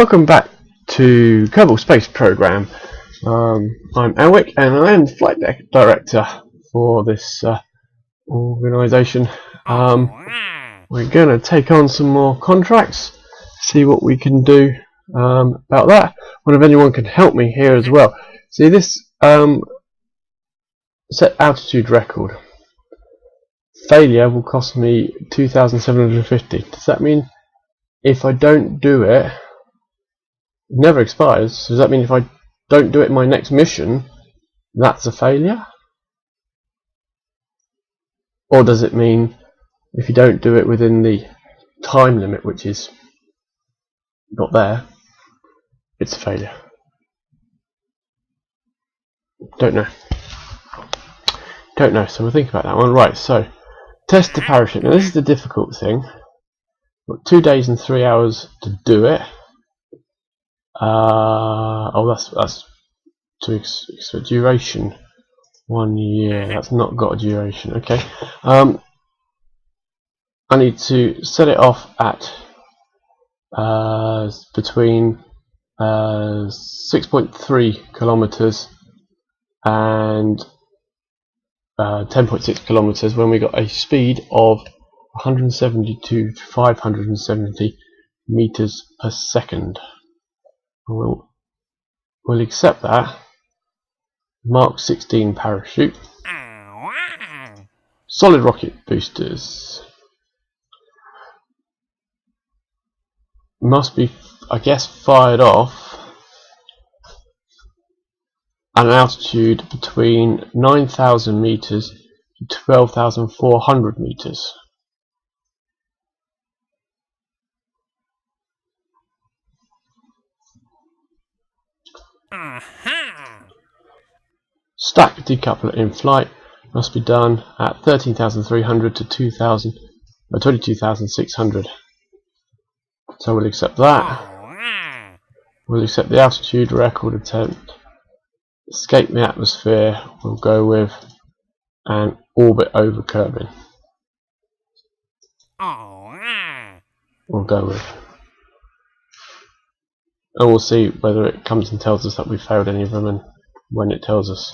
Welcome back to Kerbal Space Program. I'm Aylwick and I am Flight Director for this organisation. We're going to take on some more contracts, see what we can do about that. I wonder if anyone can help me here as well. See, this set altitude record. Failure will cost me 2,750. Does that mean if I don't do it, it never expires? So does that mean if I don't do it in my next mission, that's a failure? Or does it mean if you don't do it within the time limit, which is not there, it's a failure? Don't know. So we'll think about that one. Right, so test the parachute. Now this is the difficult thing. We've got 2 days and 3 hours to do it. That's to duration 1 year. That's not got a duration. Okay. I need to set it off at between 6.3 kilometers and 10.6 kilometers when we got a speed of 172 to 570 meters per second. We'll accept that. Mark 16 parachute. Solid rocket boosters. Must be, I guess, fired off at an altitude between 9,000 meters to 12,400 meters. Stack decoupler in flight must be done at 13,300 to 22,600. So we'll accept that. We'll accept the altitude record attempt. Escape the atmosphere. We'll go with an orbit over Kerbal. We'll go with. And we'll see whether it comes and tells us that we failed any of them and when it tells us.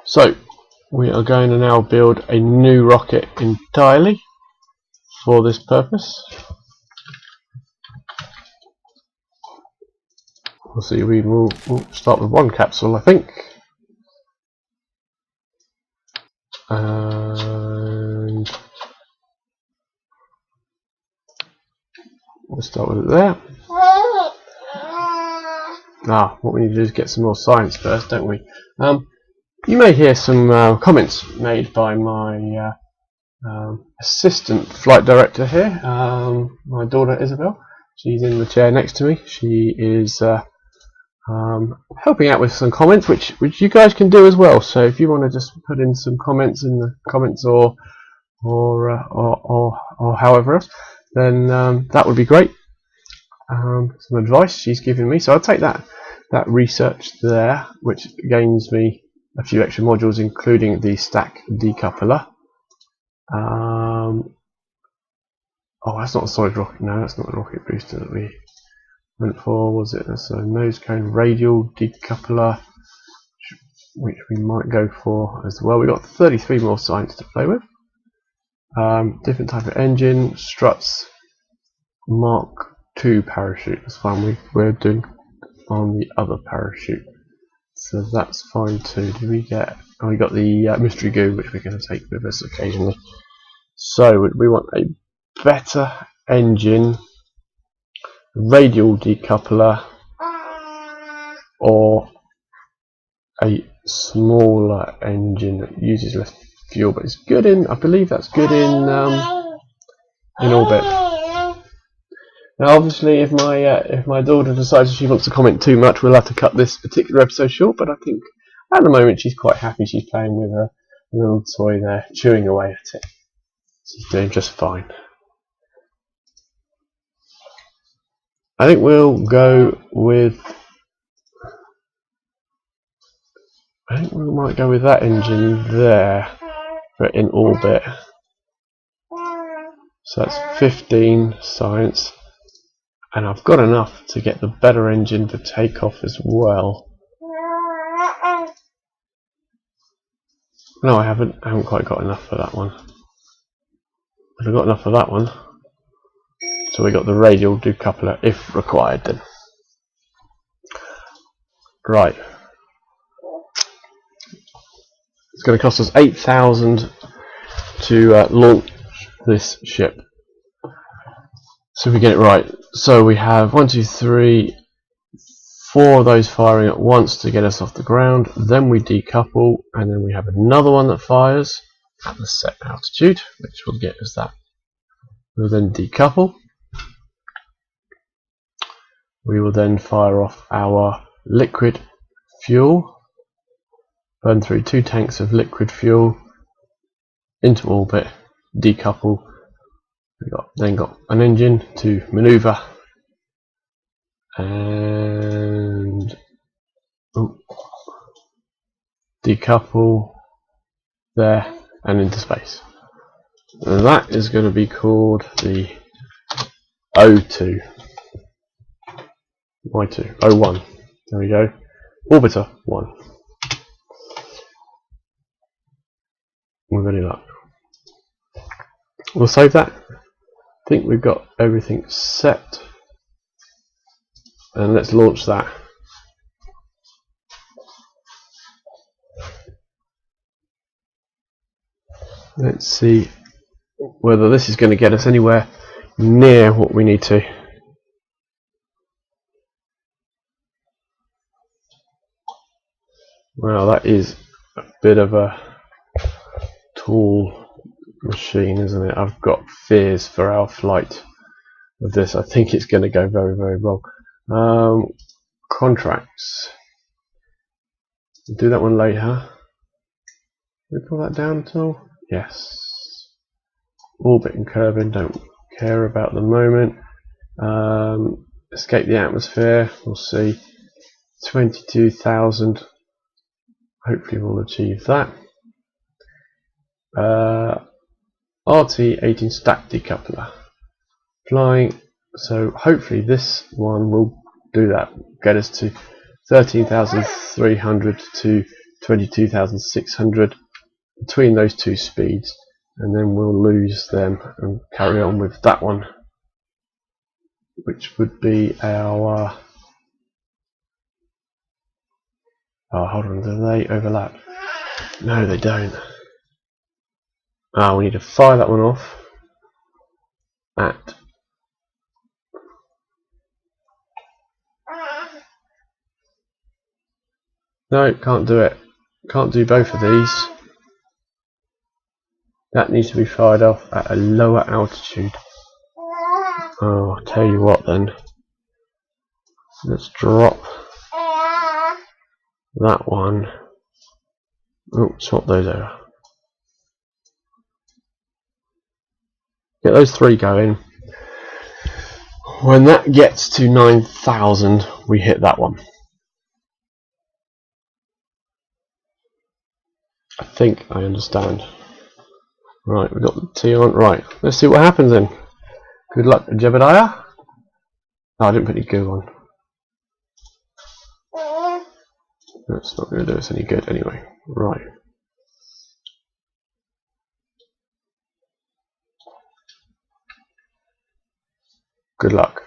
So we are going to now build a new rocket entirely for this purpose. We'll see, we'll start with one capsule, I think. And we'll start with it there. What we need to do is get some more science first, don't we? You may hear some comments made by my assistant flight director here, my daughter Isabel. She's in the chair next to me. She is helping out with some comments, which you guys can do as well. So if you want to just put in some comments in the comments or however else, then that would be great. Some advice she's given me, so I'll take that research there, which gains me a few extra modules, including the stack decoupler. That's not a solid rocket. No, that's not the rocket booster that we went for, was it? That's a nose cone radial decoupler, which we might go for as well. We've got 33 more science to play with. Different type of engine, struts, Mark II parachute. That's fine. We're doing on the other parachute, so that's fine too. Do we get? Oh, we got the mystery goo, which we're going to take with us occasionally. So we want a better engine, radial decoupler, or a smaller engine that uses less fuel, but it's good in. I believe that's good in orbit. Now, obviously, if my daughter decides she wants to comment too much, we'll have to cut this particular episode short. But I think at the moment she's quite happy. She's playing with a little toy there, chewing away at it. She's doing just fine. I think we'll go with. I think we might go with that engine there for in orbit. So that's 15 science, and I've got enough to get the better engine for takeoff as well. No, I haven't quite got enough for that one. But I've got enough for that one. So we got the radial decoupler if required then. Right. It's going to cost us 8,000 to launch this ship. So we get it right. So we have 1, 2, 3, 4 of those firing at once to get us off the ground. Then we decouple, and then we have another one that fires at the set altitude, which will get us that. We'll then decouple. We will then fire off our liquid fuel, burn through 2 tanks of liquid fuel into orbit, decouple. We then got an engine to manoeuvre and decouple there and into space. And that is going to be called the O2. Y2, O1. There we go. Orbiter 1. With any luck. We'll save that. I think we've got everything set. And let's launch that. Let's see whether this is going to get us anywhere near what we need to. Well, that is a bit of a tall machine, isn't it? I've got fears for our flight with this. I think it's going to go very, very wrong. Contracts. We'll do that one later. Can we pull that down at all? Yes. Orbit and Kerbal, don't care about the moment. Escape the atmosphere, we'll see. 22,000. Hopefully we'll achieve that. RT18 stack decoupler. Flying, so hopefully this one will do that. Get us to 13,300 to 22,600 between those two speeds, and then we'll lose them and carry on with that one, which would be our oh, hold on, do they overlap? No, they don't. We need to fire that one off at no, can't do it. Can't do both of these. That needs to be fired off at a lower altitude. Oh, I'll tell you what then. Let's drop that one. Oh, swap those over. Get those 3 going. When that gets to 9,000, we hit that one. I think I understand. Right, we've got the T on. Right, let's see what happens then. Good luck, Jebediah. Oh, I didn't put any goo on. That's not going to do us any good anyway. Right. Good luck.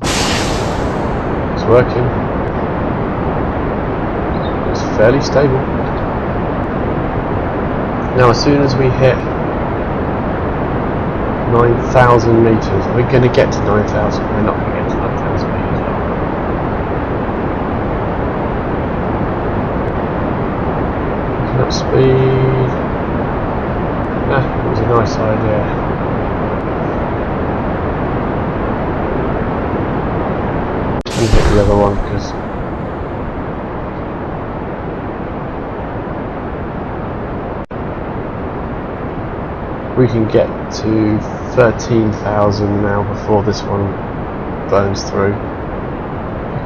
It's working. It's fairly stable. Now as soon as we hit 9,000 meters, we're going to get to 9,000. We're not going to get to 9,000 meters. Looking at speed. It was a nice idea. Hit the other one because we can get to 13,000 now before this one burns through.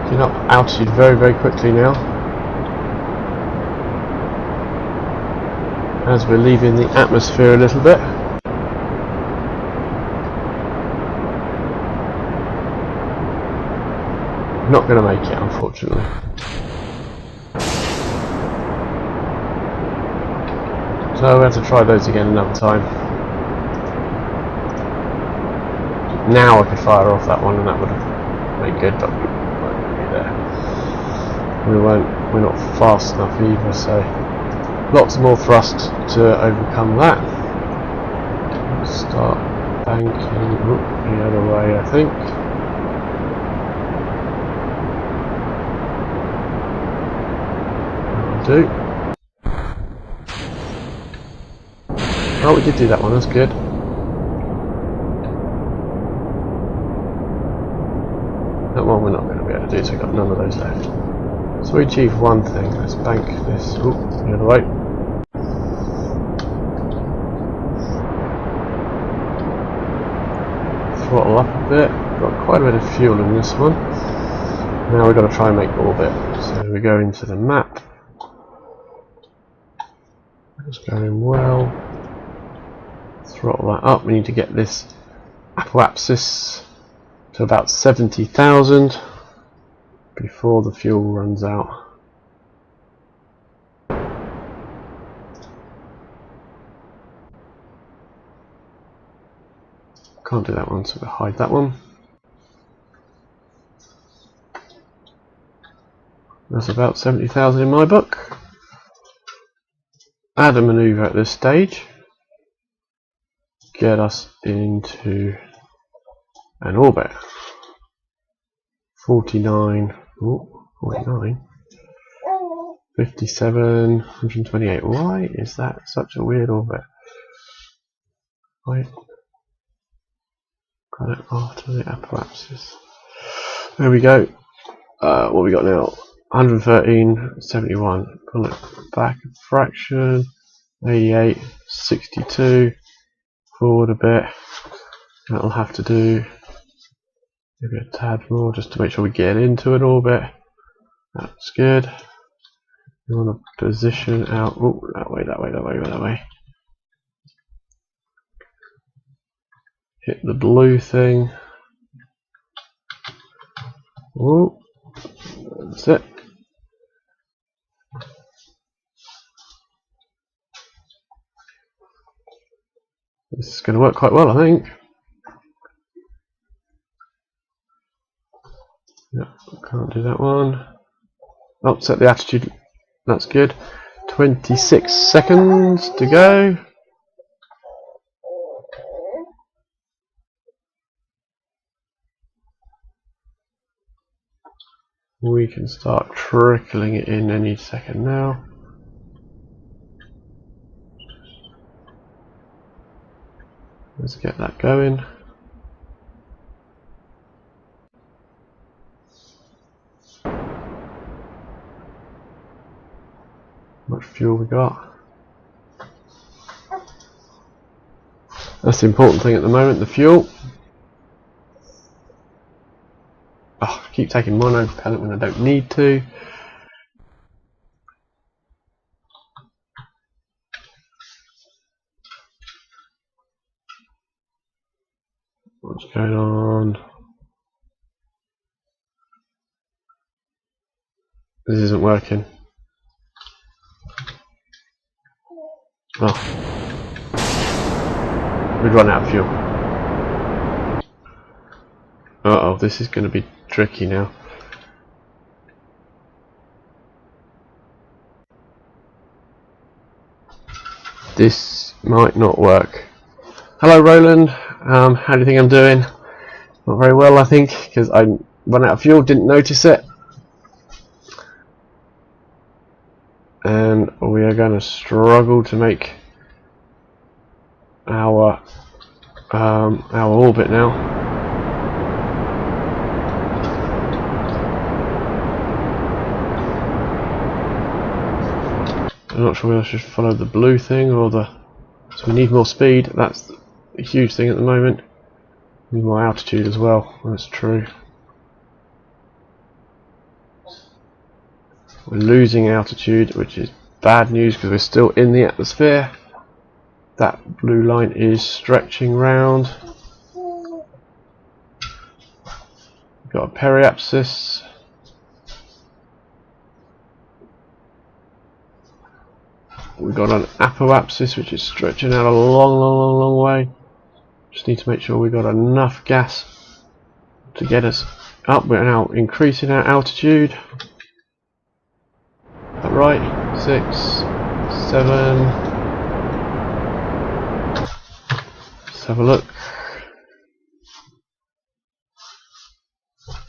Getting up altitude very, very quickly now as we're leaving the atmosphere a little bit. Not going to make it, unfortunately. So we have to try those again another time. Now I could fire off that one and that would have made good, but we won't be there. We're not fast enough either, so lots more thrust to overcome that. Let's start banking the other way, I think. That'll do. Oh, we did do that one, that's good. That one we're not going to be able to do, so we've got none of those left. So we achieved one thing. Let's bank this the other way. Throttle up a bit. Got quite a bit of fuel in this one. Now we've got to try and make orbit. So we go into the map. It's going well. Throttle that up. We need to get this apoapsis to about 70,000 before the fuel runs out. Can't do that one, so we'll hide that one. That's about 70,000 in my book. Add a manoeuvre at this stage. Get us into an orbit. 49, 49, 57, 128. Why is that such a weird orbit? Wait. Got it after the apoapsis. There we go. What we got now? 113, 71. Pull it back a fraction. 88, 62. Forward a bit. That'll have to do maybe a tad more just to make sure we get into an orbit. That's good. We want to position out. Oh, that way, that way, that way, that way. Hit the blue thing. Oh, that's it. This is going to work quite well, I think. Yep, can't do that one. Oh, set the attitude. That's good. 26 seconds to go. We can start trickling it in any second now. Let's get that going. How much fuel we got? That's the important thing at the moment, the fuel. Oh, I keep taking mono propellant when I don't need to. What's going on? This isn't working. Oh. We'd run out of fuel. Uh-oh, this is going to be tricky now. This might not work. Hello Roland, how do you think I'm doing? Not very well, I think, because I ran out of fuel, didn't notice it. And we are going to struggle to make our orbit now. I'm not sure whether I should follow the blue thing or the... So we need more speed, that's a huge thing at the moment. We need more altitude as well, that's true. We're losing altitude, which is bad news because we're still in the atmosphere. That blue line is stretching round. We've got a periapsis. we've got an apoapsis which is stretching out a long way. Just need to make sure we've got enough gas to get us up. We're now increasing our altitude. Is that right? 6, 7. Let's have a look.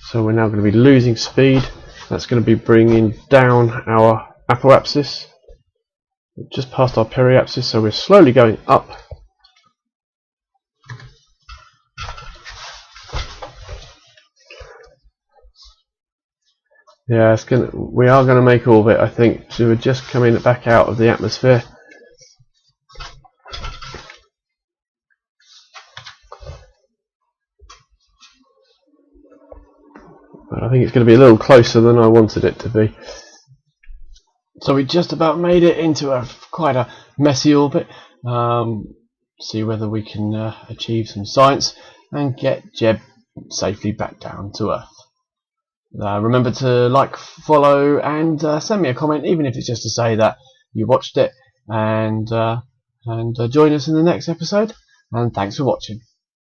So we're now going to be losing speed. That's going to be bringing down our apoapsis. We've just passed our periapsis, so we're slowly going up. Yeah, we are going to make orbit, I think. So we're just coming back out of the atmosphere. But I think it's going to be a little closer than I wanted it to be. So we just about made it into quite a messy orbit. See whether we can achieve some science and get Jeb safely back down to Earth. Remember to like, follow, and send me a comment, even if it's just to say that you watched it, and join us in the next episode. And thanks for watching.